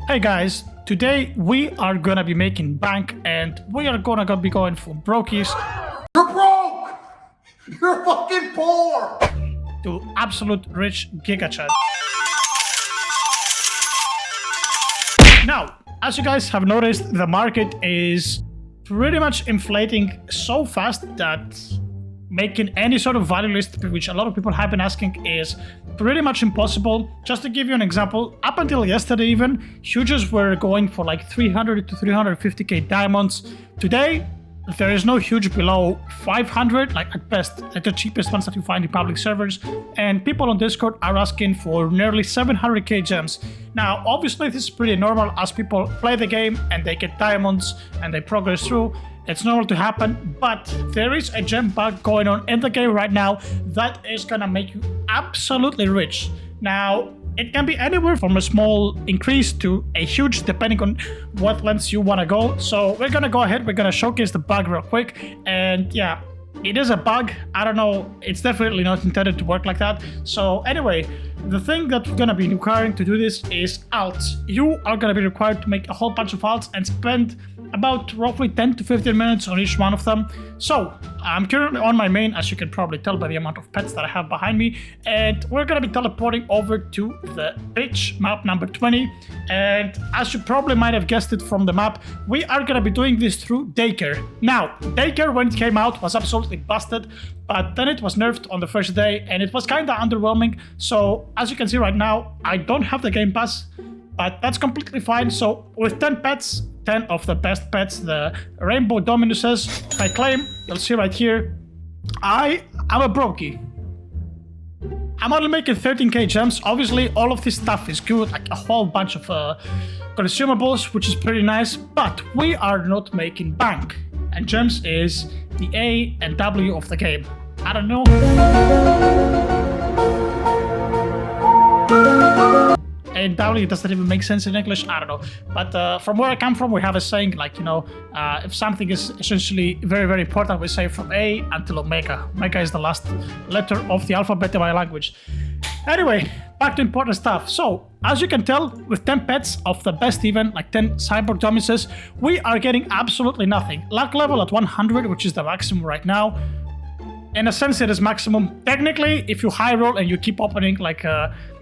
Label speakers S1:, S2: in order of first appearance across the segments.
S1: Hey guys, today we are gonna be making bank and we are gonna be going for brokies.
S2: You're broke! You're fucking poor!
S1: To absolute rich giga chat. Now, as you guys have noticed, the market is pretty much inflating so fast that making any sort of value list, which a lot of people have been asking, is pretty much impossible. Just to give you an example, up until yesterday even, hugers were going for like 300 to 350k diamonds. Today, there is no huge below 500, like at best, like the cheapest ones that you find in public servers. And people on Discord are asking for nearly 700k gems. Now, obviously, this is pretty normal as people play the game and they get diamonds and they progress through. It's normal to happen, but there is a gem bug going on in the game right now that is gonna make you absolutely rich. Now, it can be anywhere from a small increase to a huge, depending on what lengths you want to go. So we're gonna go ahead, we're gonna showcase the bug real quick. And yeah, it is a bug. I don't know, it's definitely not intended to work like that. So anyway, the thing that we're gonna be requiring to do this is alts. You are gonna be required to make a whole bunch of alts and spend about roughly 10 to 15 minutes on each one of them. So I'm currently on my main, as you can probably tell by the amount of pets that I have behind me, and we're gonna be teleporting over to the beach, map number 20. And as you probably might have guessed it from the map, we are gonna be doing this through daycare. Now, daycare when it came out was absolutely busted, but then it was nerfed on the first day and it was kinda underwhelming. So as you can see right now, I don't have the game pass, but that's completely fine. So with 10 pets, 10 of the best pets, the rainbow dominuses, if I claim, you'll see right here, I'm a brokey. I'm only making 13k gems. Obviously, all of this stuff is good, like a whole bunch of consumables, which is pretty nice, but we are not making bank. And gems is the A and W of the game. I don't know. And W doesn't even make sense in English, I don't know. But from where I come from, we have a saying like, you know, if something is essentially very, very important, we say from A until Omega. Omega is the last letter of the alphabet in my language. Anyway, back to important stuff. So, as you can tell, with 10 pets of the best even, like 10 cyborg dominuses, we are getting absolutely nothing. Luck level at 100, which is the maximum right now. In a sense, it is maximum. Technically, if you high roll and you keep opening like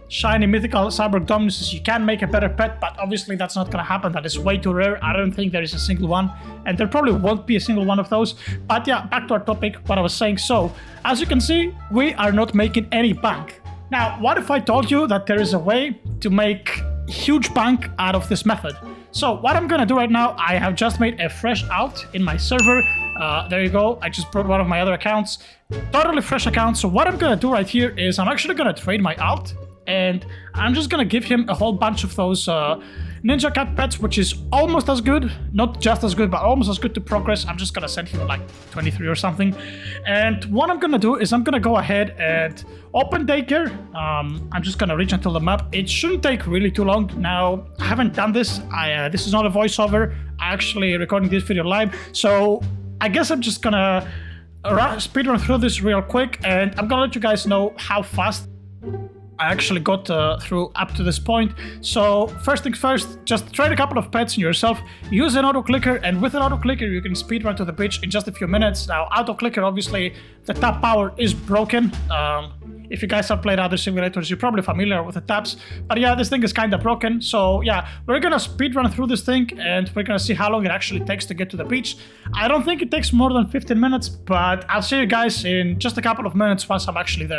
S1: shiny mythical cyborg dominuses, you can make a better pet, but obviously that's not gonna happen. That is way too rare. I don't think there is a single one, and there probably won't be a single one of those. But yeah, back to our topic, what I was saying. So, as you can see, we are not making any bank. Now, what if I told you that there is a way to make huge bank out of this method? So what I'm gonna do right now, I have just made a fresh alt in my server. There you go, I just brought one of my other accounts. Totally fresh account. So what I'm gonna do right here is I'm actually gonna trade my alt, and I'm just gonna give him a whole bunch of those ninja cat pets, which is almost as good, not just as good, but almost as good to progress. I'm just gonna send him like 23 or something. And what I'm gonna do is I'm gonna go ahead and open daycare. I'm just gonna reach until the map. It shouldn't take really too long. Now, I haven't done this. This is not a voiceover. I'm actually recording this video live. So I guess I'm just gonna speedrun through this real quick, and I'm gonna let you guys know how fast I actually got through up to this point. So first things first, just trade a couple of pets in yourself, use an auto clicker, and with an auto clicker you can speedrun to the beach in just a few minutes. Now auto clicker, obviously the tap power is broken. If you guys have played other simulators, you're probably familiar with the taps, but yeah, this thing is kind of broken. So yeah, we're gonna speedrun through this thing and we're gonna see how long it actually takes to get to the beach. I don't think it takes more than 15 minutes, but I'll see you guys in just a couple of minutes once I'm actually there.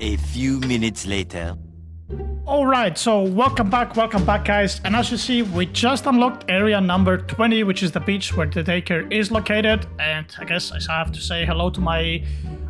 S3: A few minutes later.
S1: Alright, so welcome back guys, and as you see, we just unlocked area number 20, which is the beach where the daycare is located. And I guess I have to say hello to my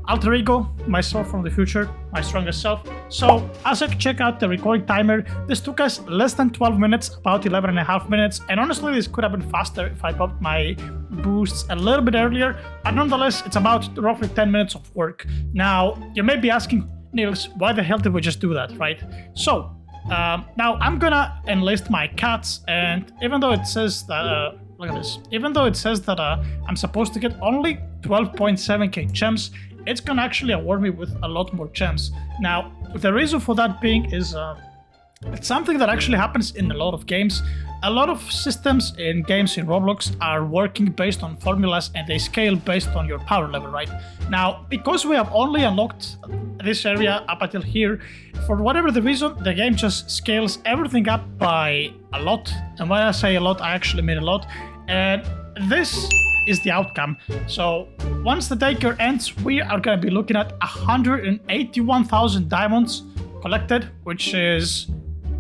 S1: alter ego, myself from the future, my strongest self. So as I check out the recording timer, this took us less than 12 minutes, about 11 and a half minutes, and honestly this could have been faster if I popped my boosts a little bit earlier, but nonetheless it's about roughly 10 minutes of work. Now you may be asking, Niels, why the hell did we just do that, right? So, now I'm gonna enlist my cats, and even though it says that, look at this, even though it says that I'm supposed to get only 12.7k gems, it's gonna actually award me with a lot more gems. Now, the reason for that being is It's something that actually happens in a lot of games. A lot of systems in games in Roblox are working based on formulas and they scale based on your power level, right? Now, because we have only unlocked this area up until here, for whatever the reason, the game just scales everything up by a lot. And when I say a lot, I actually mean a lot. And this is the outcome. So once the daycare ends, we are going to be looking at 181,000 diamonds collected, which is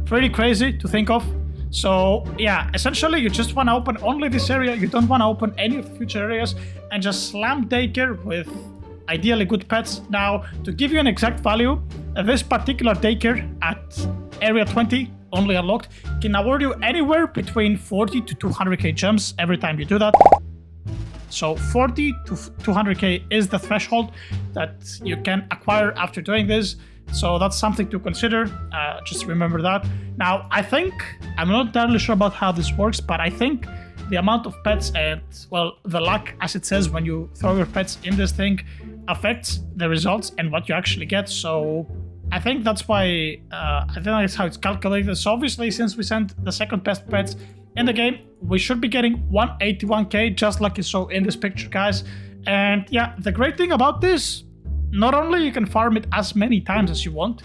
S1: pretty crazy to think of. So yeah, essentially you just want to open only this area, you don't want to open any of the future areas, and just slam daycare with ideally good pets. Now, to give you an exact value, this particular daycare at area 20, only unlocked, can award you anywhere between 40 to 200k gems every time you do that. So 40 to 200k is the threshold that you can acquire after doing this. So that's something to consider. Just remember that. Now, I'm not entirely sure about how this works, but I think the amount of pets and, well, the luck, as it says, when you throw your pets in this thing, affects the results and what you actually get. So I think that's why, I think that's how it's calculated. So obviously, since we sent the second best pets in the game, we should be getting 181k, just like you saw in this picture, guys. And yeah, the great thing about this, not only you can farm it as many times as you want,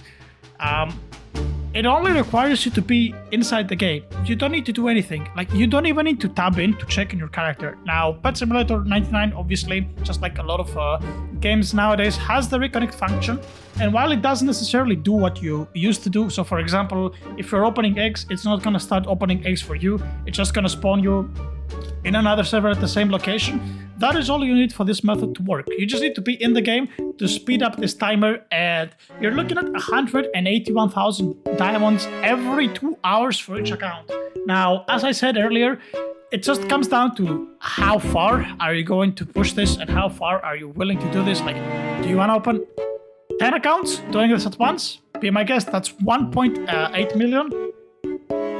S1: it only requires you to be inside the game. You don't need to do anything. Like, you don't even need to tab in to check in your character. Now, Pet Simulator 99, obviously, just like a lot of games nowadays, has the reconnect function. And while it doesn't necessarily do what you used to do, so for example, if you're opening eggs, it's not going to start opening eggs for you. It's just going to spawn you in another server at the same location. That is all you need for this method to work. You just need to be in the game to speed up this timer, and you're looking at 181,000 diamonds every 2 hours for each account. Now, as I said earlier, it just comes down to how far are you going to push this and how far are you willing to do this. Like, do you want to open 10 accounts doing this at once? Be my guest, that's 1.8 million.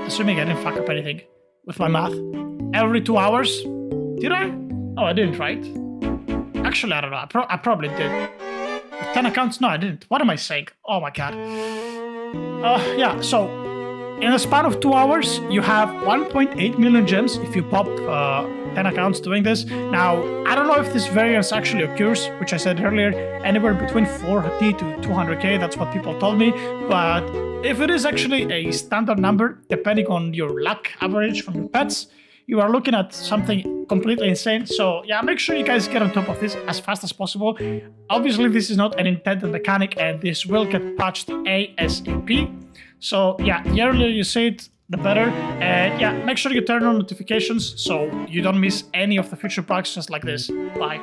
S1: Assuming I didn't fuck up anything with my math. Every 2 hours. Did I? Oh, I didn't, right? Actually, I don't know. I probably did. With 10 accounts? No, I didn't. What am I saying? Oh my god. Yeah, so in a span of 2 hours, you have 1.8 million gems if you pop 10 accounts doing this. Now, I don't know if this variance actually occurs, which I said earlier, anywhere between 40 to 200k. That's what people told me. But if it is actually a standard number, depending on your luck average from your pets, you are looking at something completely insane. So yeah, make sure you guys get on top of this as fast as possible. Obviously, this is not an intended mechanic and this will get patched ASAP. So yeah, the earlier you see it, the better. And yeah, make sure you turn on notifications so you don't miss any of the future packs just like this. Bye.